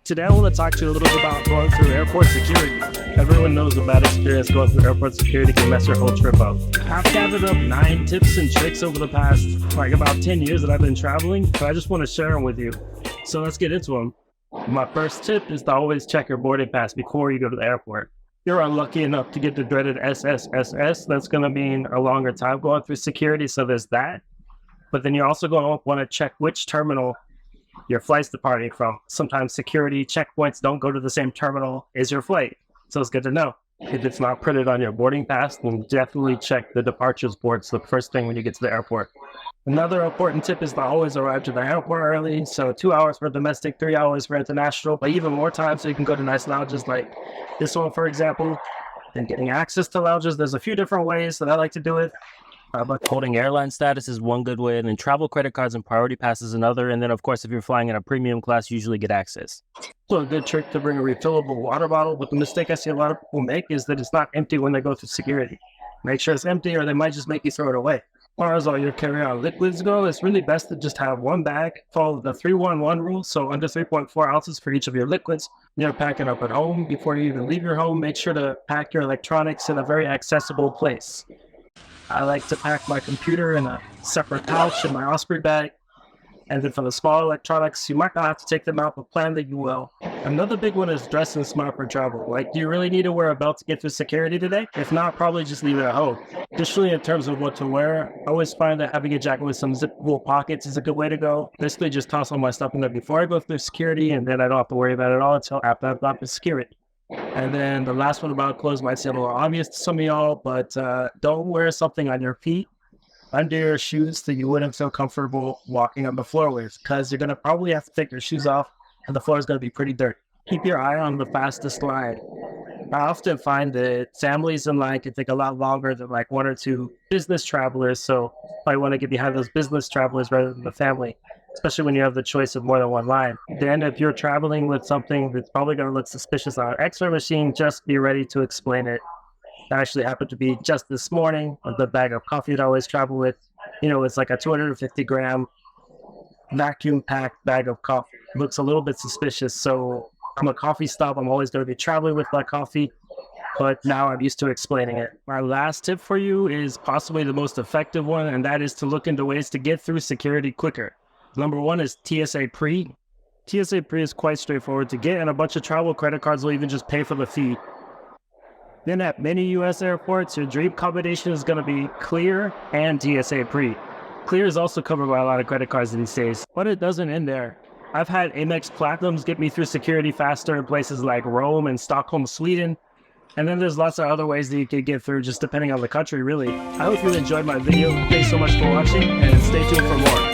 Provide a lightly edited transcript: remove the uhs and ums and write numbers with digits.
Today I want to talk to you a little bit about going through airport security. Everyone knows a bad experience going through airport security can mess your whole trip up. I've gathered up 9 tips and tricks over the past about 10 years that I've been traveling, so I just want to share them with you. So let's get into them. My first tip is to always check your boarding pass before you go to the airport. If you're unlucky enough to get the dreaded SSSS, that's going to mean a longer time going through security, so there's that. But then you're also going to want to check which terminal your flight's departing from. Sometimes security checkpoints don't go to the same terminal as your flight, so it's good to know. If it's not printed on your boarding pass, then definitely check the departures boards the first thing when you get to the airport. Another important tip is to always arrive to the airport early, so 2 hours for domestic, 3 hours for international, but even more time so you can go to nice lounges like this one, for example. And getting access to lounges, there's a few different ways that I like to do it. But holding airline status is one good way, and then travel credit cards and priority pass is another. And then, of course, if you're flying in a premium class, you usually get access. So a good trick to bring a refillable water bottle, but the mistake I see a lot of people make is that it's not empty when they go through security. Make sure it's empty, or they might just make you throw it away. As far as all your carry-on liquids go, it's really best to just have one bag. Follow the 3-1-1 rule, so under 3.4 ounces for each of your liquids. You're packing up at home. Before you even leave your home, make sure to pack your electronics in a very accessible place. I like to pack my computer in a separate pouch in my Osprey bag. And then for the small electronics, you might not have to take them out, but plan that you will. Another big one is dressing smart for travel. Do you really need to wear a belt to get through security today? If not, probably just leave it at home. Additionally, in terms of what to wear, I always find that having a jacket with some zippable pockets is a good way to go. Basically, just toss all my stuff in there before I go through security, and then I don't have to worry about it all until after I've got through security. And then the last one about clothes might seem a little obvious to some of y'all, but don't wear something on your feet under your shoes that you wouldn't feel comfortable walking on the floor with, because you're going to probably have to take your shoes off and the floor is going to be pretty dirty. Keep your eye on the fastest line. I often find that families in line can take a lot longer than 1 or 2 business travelers, so I want to get behind those business travelers rather than the family, especially when you have the choice of more than one line. Then if you're traveling with something that's probably going to look suspicious on an X-ray machine, just be ready to explain it. That actually happened to be just this morning with the bag of coffee that I always travel with. It's like a 250-gram vacuum-packed bag of coffee. It looks a little bit suspicious, so I'm a coffee stop. I'm always going to be traveling with my coffee, but now I'm used to explaining it. My last tip for you is possibly the most effective one, and that is to look into ways to get through security quicker. Number 1 is TSA Pre. TSA Pre is quite straightforward to get, and a bunch of travel credit cards will even just pay for the fee. Then at many US airports, your dream combination is going to be Clear and TSA Pre. Clear is also covered by a lot of credit cards these days, but it doesn't end there. I've had Amex Platinums get me through security faster in places like Rome and Stockholm, Sweden. And then there's lots of other ways that you can get through just depending on the country, really. I hope you enjoyed my video. Thanks so much for watching, and stay tuned for more.